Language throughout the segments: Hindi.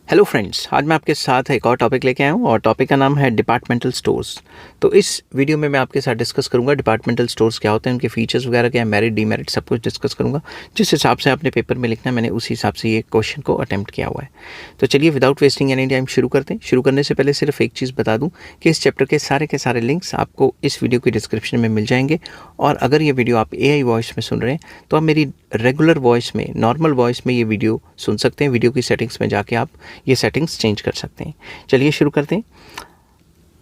हेलो फ्रेंड्स, आज मैं आपके साथ एक और टॉपिक लेके आया हूँ और टॉपिक का नाम है डिपार्टमेंटल स्टोर्स। तो इस वीडियो में मैं आपके साथ डिस्कस करूँगा डिपार्टमेंटल स्टोर्स क्या होते हैं, उनके फीचर्स वगैरह क्या है, मेरिट डीमेरिट सब कुछ डिस्कस करूँगा। जिस हिसाब से आपने पेपर में लिखना है मैंने उसी हिसाब से ये क्वेश्चन को अटैम्प्ट किया हुआ है। तो चलिए विदाउट वेस्टिंग एनी टाइम शुरू करते हैं। शुरू करने से पहले सिर्फ एक चीज़ बता दूँ कि इस चैप्टर के सारे लिंक्स आपको इस वीडियो की डिस्क्रिप्शन में मिल जाएंगे। और अगर ये वीडियो आप AI वॉइस में सुन रहे हैं तो आप मेरी रेगुलर वॉइस में, नॉर्मल वॉइस में ये वीडियो सुन सकते हैं। वीडियो की सेटिंग्स में जाके आप ये सेटिंग्स चेंज कर सकते हैं। चलिए शुरू करते हैं।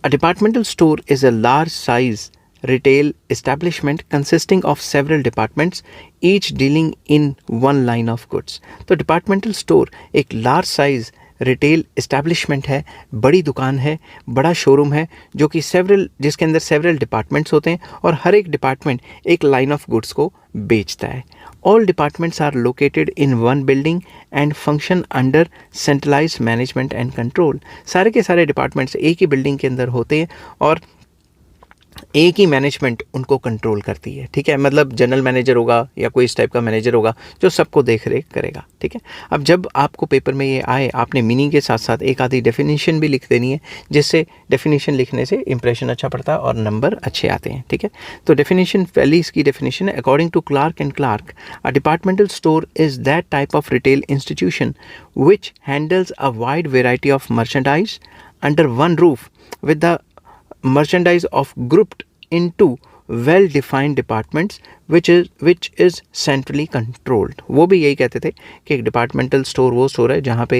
अ departmental store is a large size retail establishment consisting of several departments each dealing in one line of goods. तो डिपार्टमेंटल स्टोर एक लार्ज साइज रिटेल इस्टेब्लिशमेंट है, बड़ी दुकान है, बड़ा शोरूम है जो कि जिसके अंदर सेवरल डिपार्टमेंट्स होते हैं और हर एक डिपार्टमेंट एक लाइन ऑफ गुड्स को बेचता है। All departments are located in one building and function under centralised management and control. सारे के सारे डिपार्टमेंट्स एक ही बिल्डिंग के अंदर होते हैं और एक ही मैनेजमेंट उनको कंट्रोल करती है। ठीक है, मतलब जनरल मैनेजर होगा या कोई इस टाइप का मैनेजर होगा जो सबको देख रेख करेगा। ठीक है, अब जब आपको पेपर में ये आए आपने मीनिंग के साथ साथ एक आधी डेफिनेशन भी लिख देनी है, जिससे डेफिनेशन लिखने से इंप्रेशन अच्छा पड़ता है और नंबर अच्छे आते हैं। ठीक है, तो डेफिनेशन पहली इसकी डेफिनेशन है, according to Clark and Clark a departmental store is that type of retail institution which handles a wide variety of merchandise under one roof with the merchandise of grouped into well defined departments which is centrally controlled। वो भी यही कहते थे कि एक डिपार्टमेंटल स्टोर वो स्टोर है जहाँ पे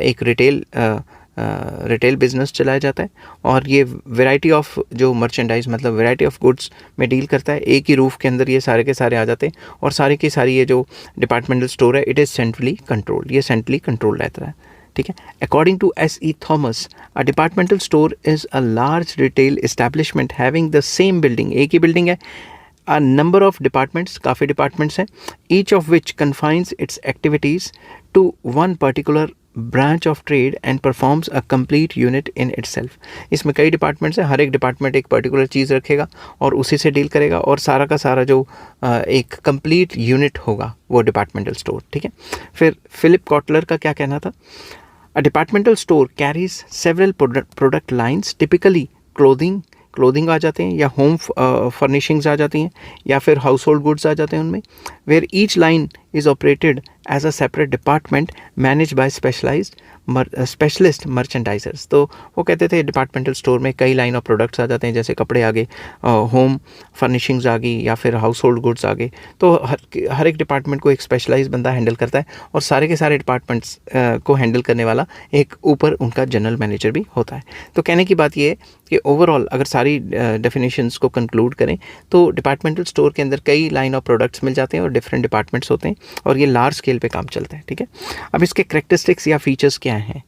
एक रिटेल बिजनेस चलाया जाता है और ये वैरायटी ऑफ जो मर्चेंडाइज मतलब वैरायटी ऑफ गुड्स में डील करता है। एक ही रूफ के अंदर ये सारे के सारे आ जाते हैं और सारी की सारी ये जो डिपार्टमेंटल स्टोर है इट इज़ सेंट्रली कंट्रोल्ड, ये सेंट्रली कंट्रोल्ड रहता है। ठीक है, according to S.E. Thomas a departmental store is a large retail establishment having the same building, एक ही बिल्डिंग है, अ नंबर ऑफ डिपार्टमेंट्स, काफ़ी डिपार्टमेंट्स हैं, each of which confines its activities to one particular branch of trade and performs a complete unit in itself. इसमें कई डिपार्टमेंट्स हैं, हर एक डिपार्टमेंट एक पर्टिकुलर चीज़ रखेगा और उसी से डील करेगा और सारा का सारा जो एक कंप्लीट यूनिट होगा वो डिपार्टमेंटल स्टोर। ठीक है, फिर फिलिप कॉटलर का क्या कहना था, A departmental store carries several product lines, typically clothing आ जाते हैं या होम फर्निशिंग्स आ जाती हैं या फिर हाउस होल्ड गुड्स आ जाते हैं उनमें, where each line is operated as a separate department manage by specialist merchandisers. तो वो कहते थे डिपार्टमेंटल स्टोर में कई लाइन ऑफ प्रोडक्ट्स आ जाते हैं, जैसे कपड़े आ गए, होम फर्निशिंग्स आ गई या फिर हाउस होल्ड गुड्स आ गए। तो हर एक डिपार्टमेंट को एक स्पेशलाइज बंदा हैंडल करता है और सारे के सारे डिपार्टमेंट्स को हैंडल करने वाला एक ऊपर उनका जनरल मैनेजर भी होता है। तो कहने की बात ये है कि ओवरऑल अगर सारी डेफिनेशंस को कंक्लूड करें तो डिपार्टमेंटल स्टोर के अंदर कई लाइन ऑफ प्रोडक्ट्स मिल जाते हैं और डिफरेंट डिपार्टमेंट्स होते हैं और ये लार्ज स्केल पे काम चलता है। ठीक है, अब इसके करेक्टरिस्टिक्स या फीचर्स क्या हैं?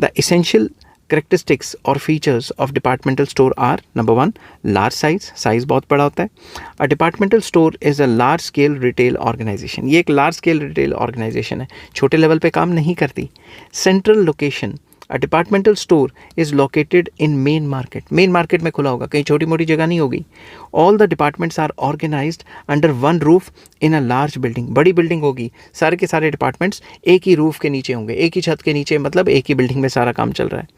द एसेंशियल करेक्टरिस्टिक्स और features of departmental store are, number 1, large size बहुत बड़ा होता है। A departmental store is a large scale retail organisation, ये एक लार्ज स्केल रिटेल ऑर्गेनाइजेशन है, छोटे लेवल पे काम नहीं करती। Central location, a departmental store is located in main market में खुला होगा, कहीं छोटी मोटी जगह नहीं होगी। All the departments are organised under one roof in a large building, बड़ी बिल्डिंग होगी, सारे के सारे डिपार्टमेंट्स एक ही रूफ के नीचे होंगे, एक ही छत के नीचे, मतलब एक ही बिल्डिंग में सारा काम चल रहा है।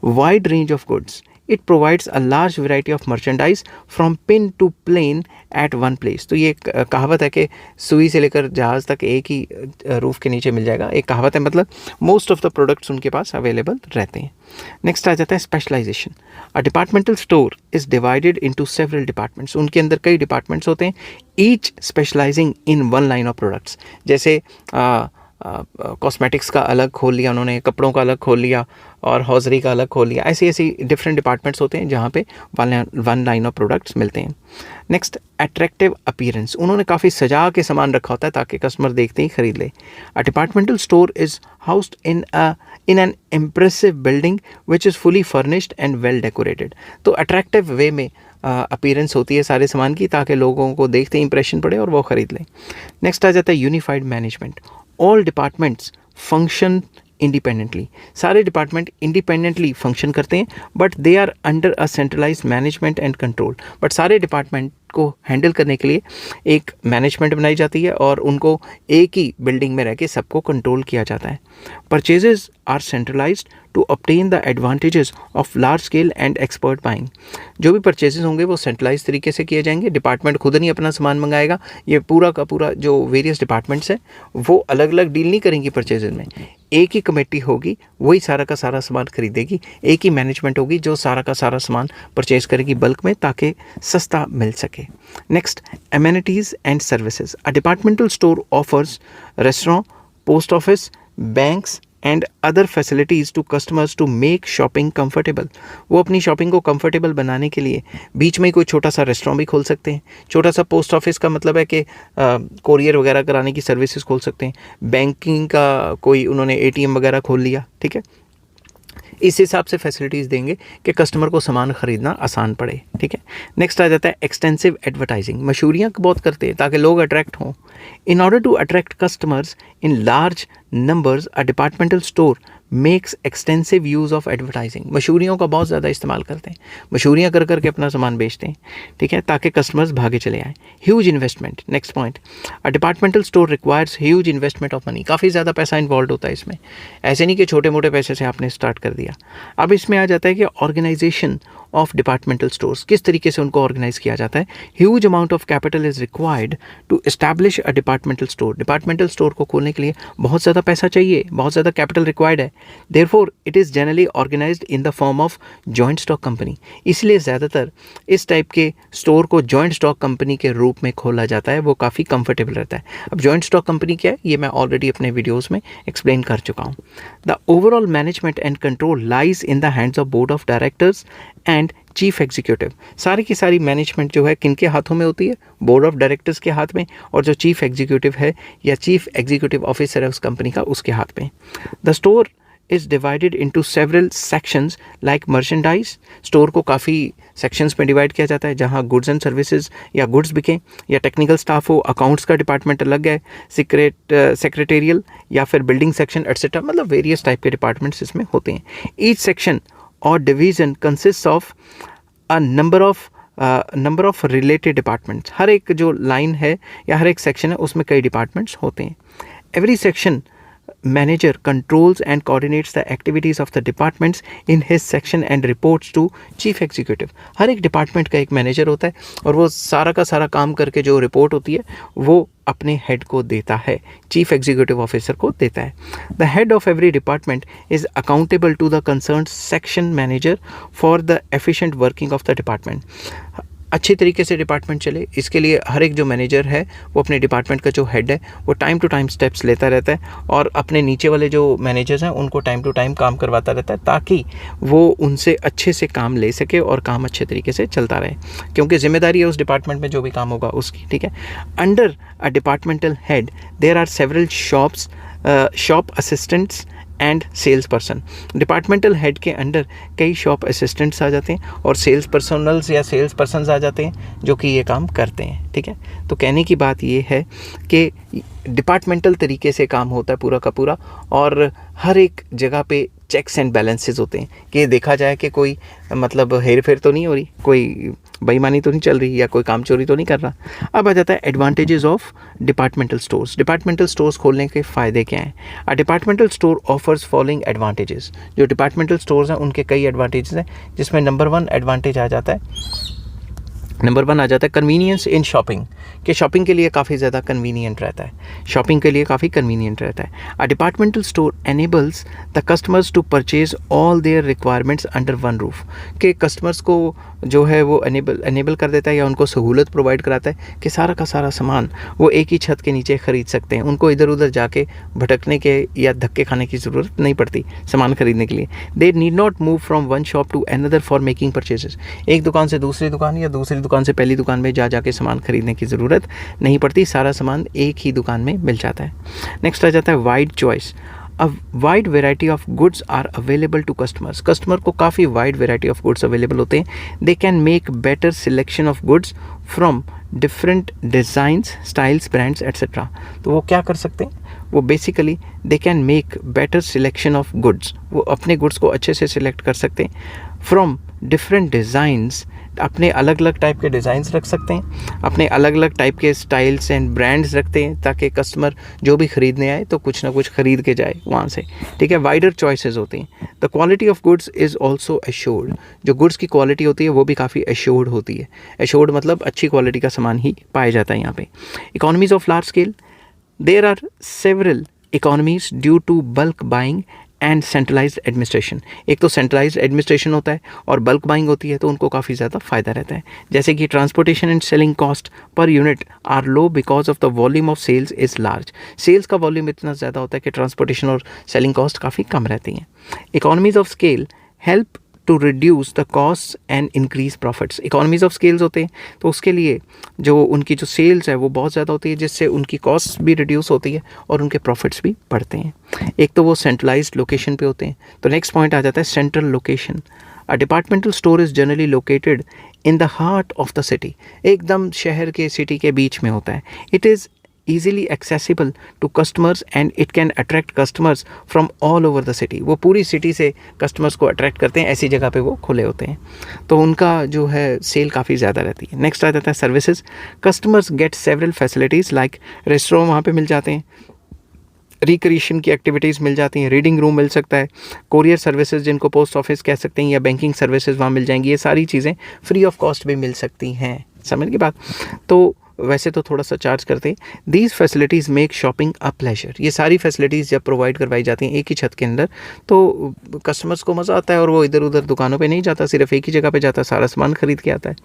Wide range of goods, it provides a large variety of merchandise from pin to plane at one place. तो ये कहावत है कि सुई से लेकर जहाज़ तक एक ही रूफ के नीचे मिल जाएगा, एक कहावत है, मतलब मोस्ट ऑफ द प्रोडक्ट्स उनके पास अवेलेबल रहते हैं। नेक्स्ट आ जाता है specialisation. A departmental store is divided into several departments, उनके अंदर कई डिपार्टमेंट्स होते हैं, each specialising in one line of products. जैसे कॉस्मेटिक्स का अलग खोल लिया उन्होंने, कपड़ों का अलग खोल लिया और हॉजरी का अलग खोल लिया, ऐसी डिफरेंट डिपार्टमेंट्स होते हैं जहाँ पे वन लाइन ऑफ प्रोडक्ट्स मिलते हैं। नेक्स्ट, अट्रैक्टिव अपीयरेंस, उन्होंने काफ़ी सजा के सामान रखा होता है ताकि कस्टमर देखते ही खरीद ले। अ departmental store is housed in an impressive building which is fully furnished and well decorated. तो अट्रैक्टिव वे में अपीयरेंस होती है सारे सामान की ताकि लोगों को देखते ही इंप्रेशन पड़े और वो ख़रीद लें। नेक्स्ट आ जाता है unified management. All departments function independently, सारे डिपार्टमेंट इंडिपेंडेंटली फंक्शन करते हैं but they are under a centralised management and control. But सारे डिपार्टमेंट को हैंडल करने के लिए एक मैनेजमेंट बनाई जाती है और उनको एक ही बिल्डिंग में रह के सबको कंट्रोल किया जाता है। Purchases are centralised to obtain the advantages of large scale and expert buying. जो भी परचेजेस होंगे वो सेंट्रलाइज तरीके से किए जाएंगे, डिपार्टमेंट खुद नहीं अपना सामान मंगाएगा, ये पूरा का पूरा जो वेरियस डिपार्टमेंट्स हैं वो अलग अलग डील नहीं करेंगी परचेजेस में, एक ही कमेटी होगी, वही सारा का सारा सामान खरीदेगी, एक ही मैनेजमेंट होगी जो सारा का सारा सामान परचेज करेगी बल्क में ताकि सस्ता मिल सके। Next, amenities and services. A departmental store offers restaurant, post office, banks and other facilities to customers to make shopping comfortable. वो अपनी शॉपिंग को कंफर्टेबल बनाने के लिए बीच में कोई छोटा सा रेस्टोरेंट भी खोल सकते हैं, छोटा सा पोस्ट ऑफिस का मतलब है कि कोरियर वगैरह कराने की सर्विसेज खोल सकते हैं, बैंकिंग का कोई उन्होंने ATM वगैरह खोल लिया, ठीक है। इस हिसाब से फैसिलिटीज़ देंगे कि कस्टमर को सामान ख़रीदना आसान पड़े, ठीक है। नेक्स्ट आ जाता है एक्सटेंसिव एडवर्टाइजिंग। मशहूरियाँ बहुत करते हैं ताकि लोग अट्रैक्ट हों। In order to attract customers in large numbers a departmental store makes extensive use of advertising. मशहूरियों का बहुत ज़्यादा इस्तेमाल करते हैं, मशहूरियाँ कर करके अपना सामान बेचते हैं, ठीक है, ताकि कस्टमर्स भागे चले आएँ। Huge investment. Next point, a departmental store requires huge investment of money. काफ़ी ज़्यादा पैसा इन्वॉल्व होता है इसमें, ऐसे नहीं कि छोटे मोटे पैसे से आपने स्टार्ट कर दिया। अब इसमें आ जाता है कि ऑर्गेनाइजेशन ऑफ डिपार्टमेंटल स्टोर्स, किस तरीके से उनको ऑर्गेनाइज किया जाता है। Huge amount of capital is required to establish a departmental store. Departmental store को खोलने के लिए बहुत ज़्यादा पैसा चाहिए, बहुत ज़्यादा कैपिटल रिक्वायर्ड है। Therefore it is generally organised in the form of joint stock company. इसलिए ज़्यादातर इस टाइप के स्टोर को जॉइंट स्टॉक कंपनी के रूप में खोला जाता है, वो काफ़ी कंफर्टेबल रहता है। अब जॉइंट स्टॉक कंपनी क्या है ये मैं ऑलरेडी अपने वीडियोज़ में एक्सप्लेन कर चुका हूँ। The overall management and control lies in the hands of board of directors and chief executive. सारी की सारी मैनेजमेंट जो है किनके हाथों में होती है, बोर्ड ऑफ डायरेक्टर्स के हाथ में, और जो चीफ एग्जीक्यूटिव है या चीफ एग्जीक्यूटिव ऑफिसर है उस कंपनी का, उसके हाथ में। The store is divided into several sections like merchandise. Store को काफ़ी सेक्शंस में डिवाइड किया जाता है जहाँ गुड्स एंड सर्विसेज या गुड्स बिकें, या टेक्निकल स्टाफ हो, अकाउंट्स का डिपार्टमेंट अलग है, सेक्रेटेरियल या फिर बिल्डिंग सेक्शन एट्सेट्रा, मतलब वेरियस टाइप के डिपार्टमेंट्स इसमें होते हैं। ईच सेक्शन और division consist of a number of related departments. हर एक जो लाइन है या हर एक सेक्शन है उसमें कई डिपार्टमेंट्स होते हैं। Every section manager controls and coordinates the activities of the departments in his section and reports to chief executive। हर एक डिपार्टमेंट का एक मैनेजर होता है और वो सारा का सारा काम करके जो रिपोर्ट होती है वो अपने हेड को देता है, चीफ एग्जीक्यूटिव ऑफिसर को देता है। The head of every department is accountable to the concerned section manager for the efficient working of the department. अच्छी तरीके से डिपार्टमेंट चले इसके लिए हर एक जो मैनेजर है वो अपने डिपार्टमेंट का जो हेड है वो टाइम टू टाइम स्टेप्स लेता रहता है और अपने नीचे वाले जो मैनेजर्स हैं उनको टाइम टू टाइम काम करवाता रहता है ताकि वो उनसे अच्छे से काम ले सके और काम अच्छे तरीके से चलता रहे, क्योंकि जिम्मेदारी है उस डिपार्टमेंट में जो भी काम होगा उसकी, ठीक है। Under a departmental head there are several shop assistants and sales person. Departmental head के अंडर कई शॉप असिस्टेंट्स आ जाते हैं और सेल्स पर्सनल्स या सेल्स पर्सनस आ जाते हैं जो कि ये काम करते हैं, ठीक है। तो कहने की बात ये है कि डिपार्टमेंटल तरीके से काम होता है पूरा का पूरा और हर एक जगह पे चेक्स एंड बैलेंसेस होते हैं कि देखा जाए कि कोई मतलब हेर फेर तो नहीं हो रही, कोई बेईमानी तो नहीं चल रही या कोई काम चोरी तो नहीं कर रहा। अब आ जाता है advantages of departmental stores. Departmental stores खोलने के फ़ायदे क्या हैं? अ departmental store offers following advantages. जो डिपार्टमेंटल स्टोर्स हैं उनके कई एडवांटेजेस हैं जिसमें नंबर वन एडवांटेज आ जाता है कन्वीनियंस इन शॉपिंग, कि शॉपिंग के लिए काफ़ी ज़्यादा कन्वीनियंट रहता है, शॉपिंग के लिए काफ़ी कन्वीनियंट रहता है। A departmental store enables the customers to purchase all their requirements under one roof, कि कस्टमर्स को जो है वो एनेबल कर देता है या उनको सहूलत प्रोवाइड कराता है कि सारा का सारा सामान वो एक ही छत के नीचे ख़रीद सकते हैं, उनको इधर उधर जाके भटकने के या धक्के खाने की ज़रूरत नहीं पड़ती सामान ख़रीदने के लिए। They need not move from one shop to another for making purchases. एक दुकान से दूसरी दुकान या दूसरी दुकान से पहली दुकान में जाके सामान खरीदने की ज़रूरत नहीं पड़ती, सारा सामान एक ही दुकान में मिल जाता है। नेक्स्ट आ जाता है wide choice. A wide variety of goods are available to customers। Customer को काफ़ी wide variety of goods available होते हैं। They can make better selection of goods from different designs, styles, brands, etc। तो वो क्या कर सकते हैं? वो basically they can make better selection of goods। वो अपने गुड्स को अच्छे से सिलेक्ट कर सकते हैं from different designs अपने अलग अलग टाइप के डिज़ाइंस रख सकते हैं, अपने अलग अलग टाइप के स्टाइल्स एंड ब्रांड्स रखते हैं ताकि कस्टमर जो भी ख़रीदने आए तो कुछ ना कुछ ख़रीद के जाए वहाँ से, ठीक है। वाइडर चॉइसेस होती हैं। The quality of goods is also assured, जो गुड्स की क्वालिटी होती है वो भी काफ़ी एश्योर्ड होती है। एश्योर्ड मतलब अच्छी क्वालिटी का सामान ही पाया जाता है यहाँ पे। Economies of large scale, there are several economies due to bulk buying and centralised administration. एक तो सेंट्रलाइज्ड एडमिनिस्ट्रेशन होता है और बल्क बाइंग होती है, तो उनको काफ़ी ज़्यादा फ़ायदा रहता है। जैसे कि transportation and selling cost per unit are low because of the volume of sales is large. Sales का वॉल्यूम इतना ज़्यादा होता है कि ट्रांसपोर्टेशन और सेलिंग कॉस्ट काफ़ी कम रहती हैं। Economies of scale help to reduce the cost and increase profits. Economies of scales होते हैं तो उसके लिए जो उनकी जो सेल्स है वो बहुत ज़्यादा होती है, जिससे उनकी कॉस्ट भी रिड्यूस होती है और उनके प्रॉफिट्स भी बढ़ते हैं। एक तो वो सेंट्रलाइज्ड लोकेशन पे होते हैं। तो नेक्स्ट पॉइंट आ जाता है central location. A departmental store is generally located in the heart of the city, एकदम शहर के सिटी के बीच में होता है। It is easily accessible to customers and it can attract customers from all over the city। वो पूरी सिटी से कस्टमर्स को अट्रैक्ट करते हैं, ऐसी जगह पे वो खुले होते हैं, तो उनका जो है सेल काफ़ी ज़्यादा रहती है। नेक्स्ट आ जाता है services. Customers gate several facilities like restaurant वहाँ पे मिल जाते हैं, रिक्रिएशन की एक्टिविटीज़ मिल जाती हैं, रीडिंग रूम मिल सकता है, कोरियर सर्विसेज जिनको पोस्ट ऑफिस कह सकते हैं या बैंकिंग सर्विसेज वहाँ मिल जाएंगी। ये सारी चीज़ें फ्री ऑफ कॉस्ट भी मिल सकती हैं, समझ की बात। तो वैसे तो थोड़ा सा चार्ज करते हैं। These facilities make shopping a pleasure. ये सारी फैसिलिटीज़ जब प्रोवाइड करवाई जाती हैं एक ही छत के अंदर तो कस्टमर्स को मज़ा आता है और वो इधर उधर दुकानों पे नहीं जाता, सिर्फ एक ही जगह पे जाता, सारा सामान खरीद के आता है।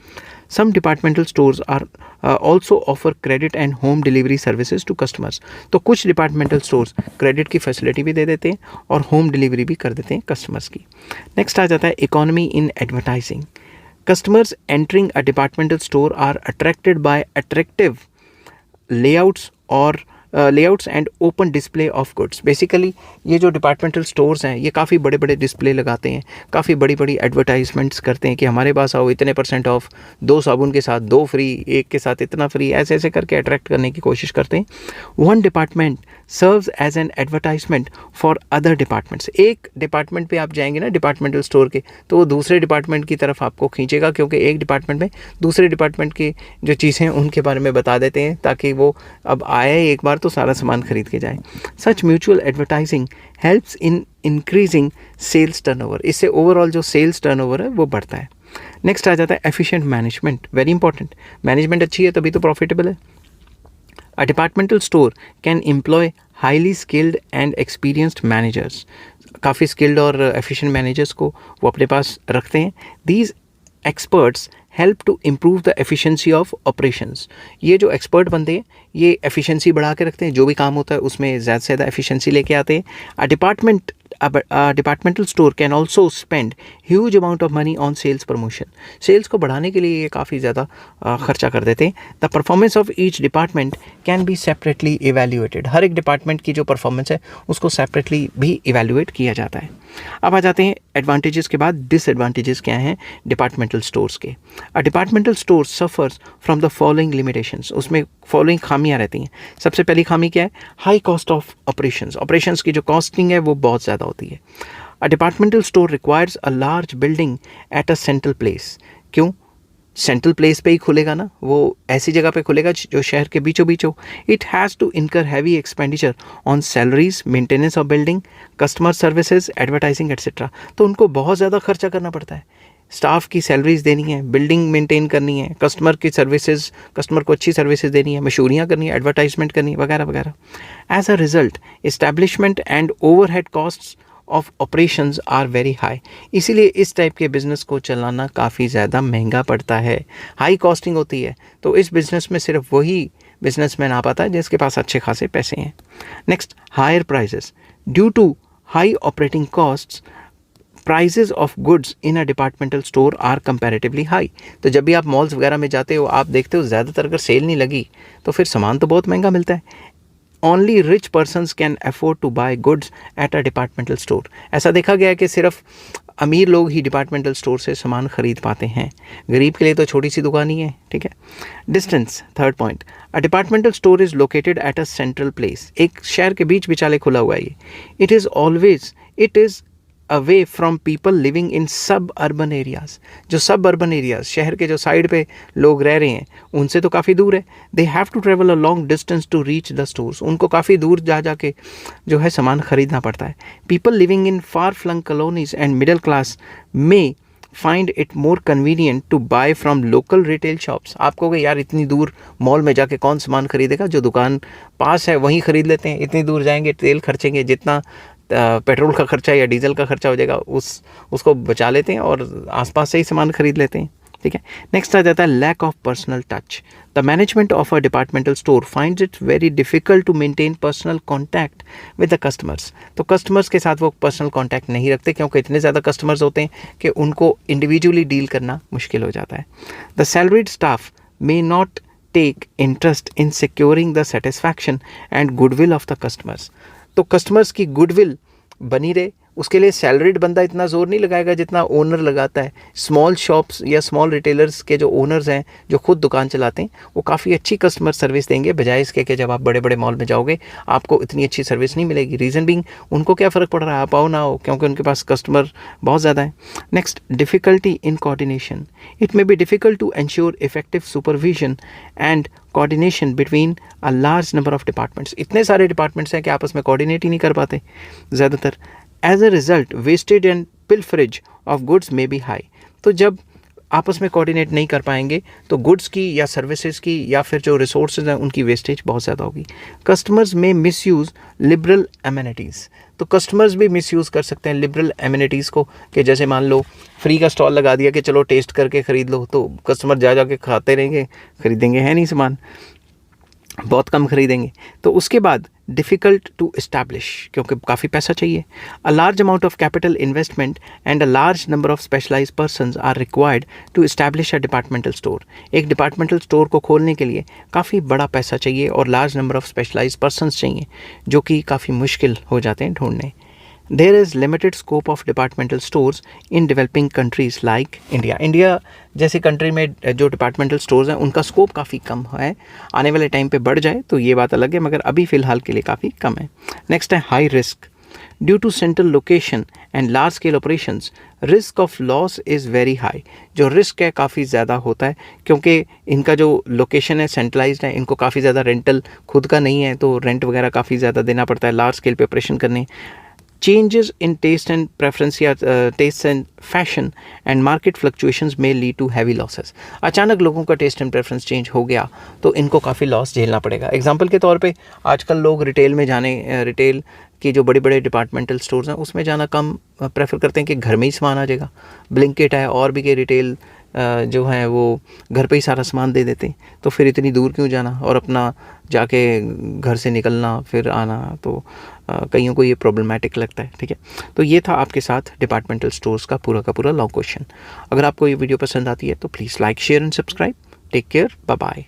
Some departmental stores are also offer credit and home delivery services to customers. तो कुछ डिपार्टमेंटल स्टोर्स क्रेडिट की फैसिलिटी भी दे देते हैं और होम डिलीवरी भी कर देते हैं कस्टमर्स की। नेक्स्ट आ जाता है economy in advertising. Customers entering a departmental store are attracted by attractive layouts or layouts and open display of goods। Basically ये जो डिपार्टमेंटल स्टोर्स हैं ये काफ़ी बड़े बड़े डिस्प्ले लगाते हैं, काफ़ी बड़ी बड़ी एडवर्टाइजमेंट्स करते हैं कि हमारे पास आओ, इतने % ऑफ, 2 साबुन के साथ 2 फ्री, एक के साथ इतना फ्री, ऐसे ऐसे करके अट्रैक्ट करने की कोशिश करते हैं। One department serves as an advertisement for other departments. एक डिपार्टमेंट पे आप जाएंगे ना डिपार्टमेंटल स्टोर के, तो वो दूसरे डिपार्टमेंट की तरफ आपको खींचेगा, क्योंकि एक डिपार्टमेंट में दूसरे डिपार्टमेंट की जो चीज़ें उनके बारे में बता देते हैं ताकि वो अब आए एक बार तो सारा सामान खरीद के जाए। Such mutual advertising helps in increasing sales turnover. इससे ओवरऑल जो सेल्स टर्नओवर है वो बढ़ता है। नेक्स्ट आ जाता है efficient management, very important. Management अच्छी है तभी तो प्रॉफिटेबल है। A departmental store can employ highly skilled and experienced managers। काफ़ी skilled और efficient managers को वो अपने पास रखते हैं। These experts help to improve the efficiency of operations। ये जो expert बंदे हैं ये efficiency बढ़ा के रखते हैं, जो भी काम होता है उसमें ज़्यादा से ज़्यादा efficiency लेके आते हैं। A departmental store can also spend huge amount of money on sales promotion। Sales को बढ़ाने के लिए ये काफ़ी ज़्यादा खर्चा कर देते हैं। The performance of each department can be separately evaluated. हर एक डिपार्टमेंट की जो परफॉर्मेंस है उसको सेपरेटली भी इवेल्यूएट किया जाता है। अब आ जाते हैं एडवांटेजेस के बाद डिसएडवांटेजेस क्या हैं डिपार्टमेंटल स्टोर्स के। अ departmental store suffers from the following limitations. उसमें फॉलोइंग खामियां रहती हैं। सबसे पहली खामी क्या है? High cost of operations. Operations की जो कॉस्टिंग है वो बहुत ज़्यादा होती है। A departmental store requires a large building at a central place. क्यों? सेंट्रल प्लेस पे ही खुलेगा ना, वो ऐसी जगह पे खुलेगा जो शहर के बीचों बीच हो। It has to incur heavy expenditure on salaries, maintenance of building, customer services, advertising etcetera. तो उनको बहुत ज़्यादा खर्चा करना पड़ता है। स्टाफ की सैलरीज देनी है, बिल्डिंग मेंटेन करनी है, कस्टमर की सर्विसेज, कस्टमर को अच्छी सर्विसेज देनी है, मशहूरियाँ करनी है, एडवर्टाइजमेंट करनी है, वगैरह वगैरह। As a result establishment and overhead costs of operations are very high. इसीलिए इस टाइप के बिज़नेस को चलाना काफ़ी ज़्यादा महंगा पड़ता है, हाई कॉस्टिंग होती है। तो इस बिज़नेस में सिर्फ वही बिजनेसमैन आ पाता है जिसके पास अच्छे खासे पैसे हैं। Next, higher prices due to high operating costs prices of goods in a departmental store are comparatively high. तो जब भी आप मॉल्स वगैरह में जाते हो आप देखते हो ज़्यादातर अगर सेल नहीं लगी तो फिर सामान तो बहुत महंगा मिलता है। Only rich persons can afford to buy goods at a departmental store. ऐसा देखा गया है कि सिर्फ अमीर लोग ही डिपार्टमेंटल स्टोर से सामान खरीद पाते हैं, गरीब के लिए तो छोटी सी दुकान ही है, ठीक है। Distance, third point. A departmental store is located at a central place. एक शहर के बीच बिचाले खुला हुआ है ये। It is away from people living इन सब अर्बन एरियाज़। जो सब अर्बन एरियाज़, शहर के जो साइड पे लोग रह रहे हैं, उनसे तो काफ़ी दूर है। They have to travel a long distance to reach the stores. उनको काफ़ी दूर जा के जो है सामान ख़रीदना पड़ता है। People living in far flung colonies and middle class में find it more convenient to buy from local retail shops. आप कहोगे यार इतनी दूर मॉल में जाके कौन सामान खरीदेगा, जो दुकान पास है वहीं ख़रीद लेते हैं। इतनी दूर जाएंगे, तेल खर्चेंगे, जितना पेट्रोल का खर्चा या डीजल का खर्चा हो जाएगा उसको बचा लेते हैं और आसपास से ही सामान खरीद लेते हैं। ठीक है। नेक्स्ट आ जाता है lack of personal touch. The management of a departmental store finds it very difficult to maintain personal contact with the customers. तो कस्टमर्स के साथ वो पर्सनल कॉन्टैक्ट नहीं रखते, क्योंकि इतने ज़्यादा कस्टमर्स होते हैं कि उनको इंडिविजुअली डील करना मुश्किल हो जाता है। The salaried staff may not take interest in securing the satisfaction and goodwill of the customers. तो कस्टमर्स की गुडविल बनी रहे, उसके लिए सैलरीड बंदा इतना ज़ोर नहीं लगाएगा जितना ओनर लगाता है। स्मॉल शॉप्स या स्मॉल रिटेलर्स के जो ओनर्स हैं, जो खुद दुकान चलाते हैं, वो काफ़ी अच्छी कस्टमर सर्विस देंगे, बजाय इसके कि जब आप बड़े बड़े मॉल में जाओगे आपको इतनी अच्छी सर्विस नहीं मिलेगी। रीज़न बीइंग उनको क्या फ़र्क पड़ रहा है आप आओ ना हो, क्योंकि उनके पास कस्टमर बहुत ज़्यादा है। Next, difficulty in coordination. It may be difficult to ensure effective supervision and coordination between a large number of departments. इतने सारे डिपार्टमेंट्स हैं कि आपस में कोऑर्डिनेट ही नहीं कर पाते ज़्यादातर। As a result wastage and pilferage of goods may be high. तो जब आपस में कोऑर्डिनेट नहीं कर पाएंगे तो गुड्स की या सर्विसेज की या फिर जो रिसोर्सेज हैं उनकी वेस्टेज बहुत ज़्यादा होगी। कस्टमर्स में मिसयूज़ लिबरल एमिनिटीज़। तो कस्टमर्स भी मिसयूज़ कर सकते हैं लिबरल एमिनिटीज़ को, कि जैसे मान लो फ्री का स्टॉल लगा दिया कि चलो टेस्ट करके ख़रीद लो, तो कस्टमर जा के खाते रहेंगे, ख़रीदेंगे है नहीं सामान, बहुत कम खरीदेंगे। तो उसके बाद डिफ़िकल्ट टू इस्टेब्लिश, क्योंकि काफ़ी पैसा चाहिए। A large amount of capital investment and a large number of specialised persons are required to establish a departmental store. एक डिपार्टमेंटल स्टोर को खोलने के लिए काफ़ी बड़ा पैसा चाहिए और large number of specialised persons चाहिए, जो कि काफ़ी मुश्किल हो जाते हैं ढूंढने। There is limited scope of departmental stores in developing countries like India. India जैसी कंट्री में जो डिपार्टमेंटल स्टोर्स हैं उनका स्कोप काफ़ी कम है। आने वाले टाइम पे बढ़ जाए तो ये बात अलग है, मगर अभी फ़िलहाल के लिए काफ़ी कम है। नेक्स्ट है high risk. Due to central location and large scale operations, risk of loss is very high. जो रिस्क है काफ़ी ज़्यादा होता है, क्योंकि इनका जो लोकेशन है सेंट्रलाइज्ड है, इनको काफ़ी ज़्यादा रेंटल खुद का नहीं है, तो रेंट वगैरह काफ़ी ज़्यादा देना पड़ता है लार्ज स्केल पे ऑपरेशन करने। Changes in taste and preference या taste and fashion and market fluctuations may lead to heavy losses. अचानक लोगों का टेस्ट एंड प्रेफरेंस चेंज हो गया तो इनको काफ़ी लॉस झेलना पड़ेगा। एग्जांपल के तौर पे आजकल लोग रिटेल में जाने, रिटेल की जो बड़े बड़े डिपार्टमेंटल स्टोर्स हैं उसमें जाना कम प्रेफर करते हैं कि घर में ही सामान आ जाएगा। ब्लिंकिट है और भी के रिटेल जो हैं वो घर पे ही सारा सामान दे देते हैं, तो फिर इतनी दूर क्यों जाना और अपना जाके घर से निकलना फिर आना, तो कईयों को ये प्रॉब्लमेटिक लगता है। ठीक है, तो ये था आपके साथ डिपार्टमेंटल स्टोर्स का पूरा लॉन्ग क्वेश्चन। अगर आपको ये वीडियो पसंद आती है तो please like, share and subscribe. Take care, bye bye.